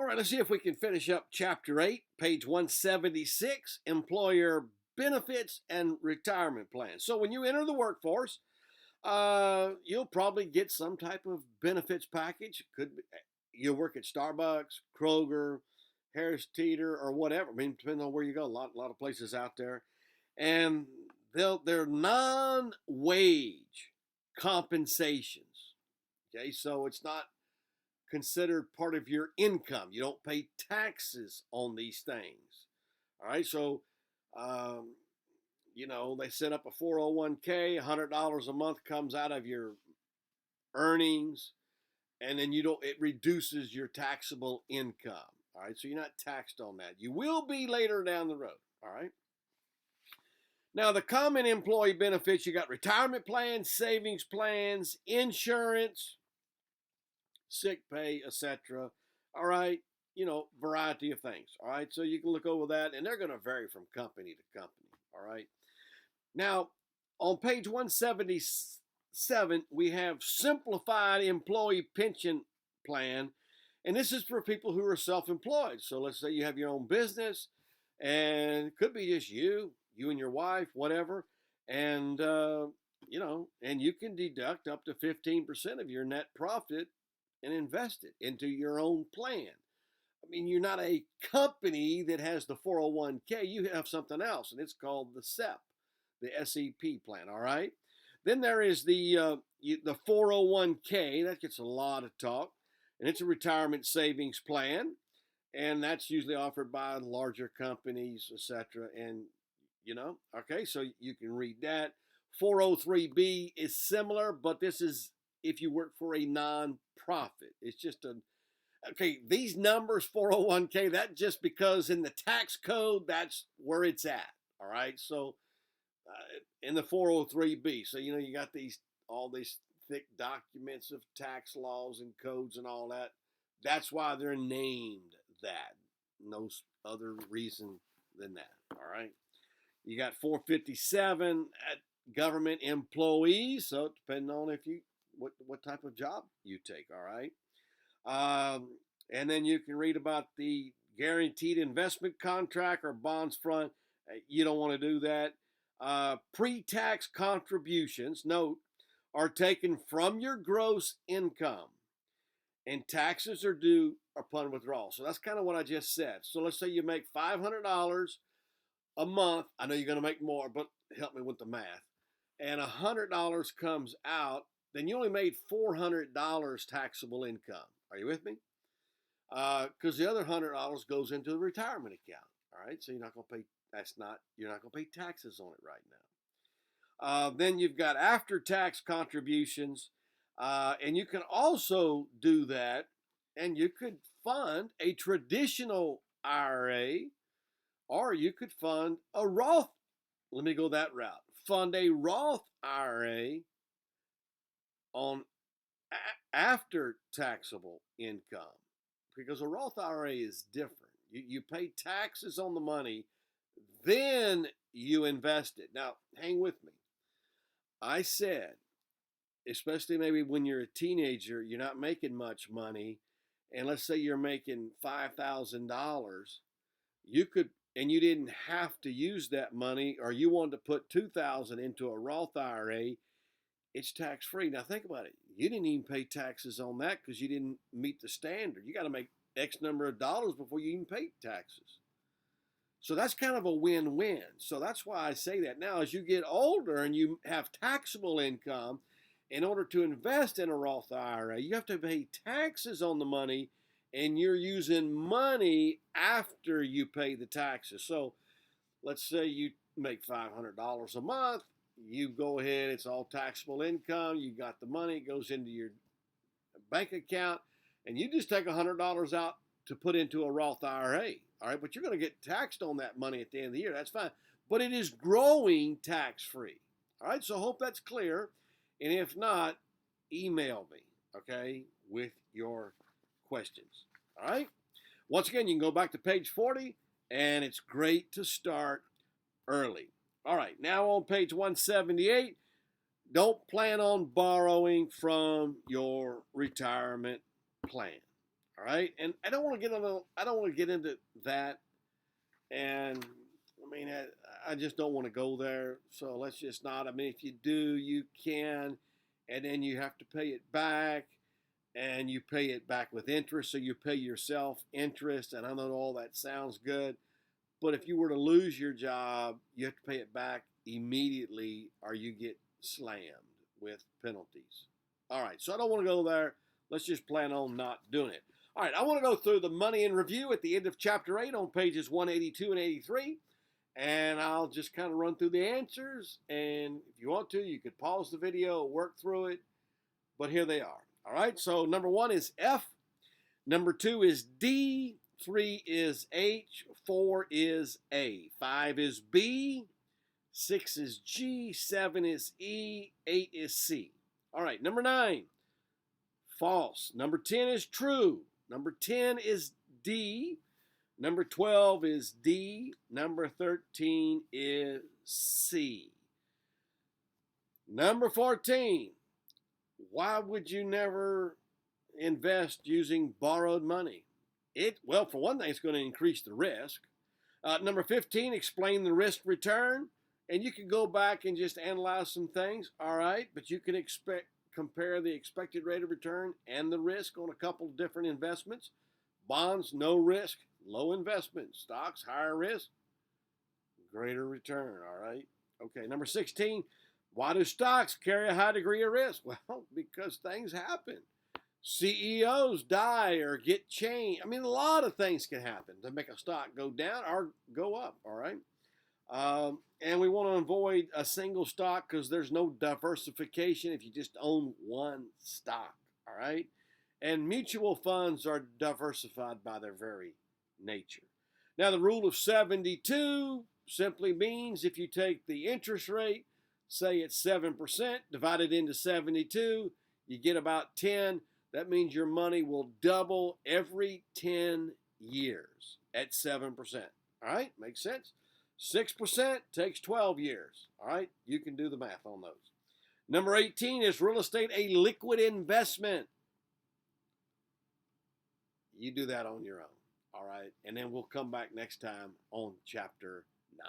All right, let's see if we can finish up Chapter 8, page 176, Employer Benefits and Retirement Plans. So when you enter the workforce, you'll probably get some type of benefits package. Could be, you'll work at Starbucks, Kroger, Harris Teeter, or whatever. I mean, depending on where you go, a lot of places out there. And they're non-wage compensations. Okay, so it's not considered part of your income. You don't pay taxes on these things. All right, so um, they set up a 401k. $100 a month comes out of your earnings, and then it reduces your taxable income. All right, so you're not taxed on that. You will be later down the road. All right. Now, the common employee benefits, you got retirement plans, savings plans, insurance, sick pay, etc. All right, variety of things. All right, so you can look over that, and they're going to vary from company to company. All right. Now, on page 177, we have Simplified Employee Pension Plan, and this is for people who are self-employed. So let's say you have your own business, and it could be just you and your wife, whatever, and and you can deduct up to 15% of your net profit and invest it into your own plan. I mean, you're not a company that has the 401k. You have something else, and it's called the SEP, the SEP plan. All right. Then there is the 401k. That gets a lot of talk, and it's a retirement savings plan, and that's usually offered by larger companies, etc. And okay, so you can read that. 403b is similar, but this is if you work for a non-profit. It's just okay, these numbers, 401k, that just because in the tax code, that's where it's at. All right, so in the 403b, so you got all these thick documents of tax laws and codes and all that. That's why they're named that. No other reason than that. All right. You got 457 at government employees, so depending on what type of job you take. All right. And then you can read about the guaranteed investment contract or bonds fund. You don't want to do that. Pre-tax contributions, note, are taken from your gross income, and taxes are due upon withdrawal. So that's kind of what I just said. So let's say you make $500 a month. I know you're going to make more, but help me with the math. And $100 comes out, then you only made $400 taxable income. Are you with me? Because the other $100 goes into the retirement account. All right, so you're not going to pay. You're not going to pay taxes on it right now. Then you've got after-tax contributions, and you can also do that, and you could fund a traditional IRA, or you could fund a Roth. Let me go that route. Fund a Roth IRA on after taxable income, because a Roth IRA is different. You pay taxes on the money, then you invest it. Now, hang with me. I said, especially maybe when you're a teenager, you're not making much money, and let's say you're making $5,000, you could, and you didn't have to use that money, or you wanted to put $2,000 into a Roth IRA, it's tax free. Now think about it. You didn't even pay taxes on that because you didn't meet the standard. You got to make X number of dollars before you even pay taxes. So that's kind of a win-win. So that's why I say that. Now, as you get older and you have taxable income, in order to invest in a Roth IRA, you have to pay taxes on the money, and you're using money after you pay the taxes. So let's say you make $500 a month. You go ahead, it's all taxable income. You got the money, it goes into your bank account, and you just take $100 out to put into a Roth IRA. All right, but you're going to get taxed on that money at the end of the year. That's fine. But it is growing tax-free. All right, so I hope that's clear. And if not, email me, okay, with your questions. All right? Once again, you can go back to page 40, and it's great to start early. All right, now on page 178, don't plan on borrowing from your retirement plan. All right, and I don't want to get into that, and I mean, I just don't want to go there. So let's just not. I mean, if you do, you can, and then you have to pay it back, and you pay it back with interest. So you pay yourself interest, and I know all that sounds good, but if you were to lose your job, you have to pay it back immediately, or you get slammed with penalties. All right, so I don't want to go there. Let's just plan on not doing it. All right, I want to go through the money in review at the end of chapter 8 on pages 182 and 83. And I'll just kind of run through the answers. And if you want to, you could pause the video, work through it. But here they are. All right, so number 1 is F. Number 2 is D. 3 is H. 4 is A. 5 is B. 6 is G. 7 is E. 8 is C. All right, number 9, false. Number 10 is true. Number 10 is D. Number 12 is D. Number 13 is C. Number 14, why would you never invest using borrowed money? Well, for one thing, it's going to increase the risk. Number 15, explain the risk return. And you can go back and just analyze some things, all right? But you can compare the expected rate of return and the risk on a couple of different investments. Bonds, no risk, low investment. Stocks, higher risk, greater return, all right? Okay, number 16, why do stocks carry a high degree of risk? Well, because things happen. CEOs die or get changed. I mean, a lot of things can happen to make a stock go down or go up, all right? And we want to avoid a single stock because there's no diversification if you just own one stock, all right? And mutual funds are diversified by their very nature. Now, the rule of 72 simply means if you take the interest rate, say it's 7%, divide it into 72, you get about 10. That means your money will double every 10 years at 7%. All right, makes sense? 6% takes 12 years. All right, you can do the math on those. Number 18, is real estate a liquid investment? You do that on your own. All right, and then we'll come back next time on chapter 9.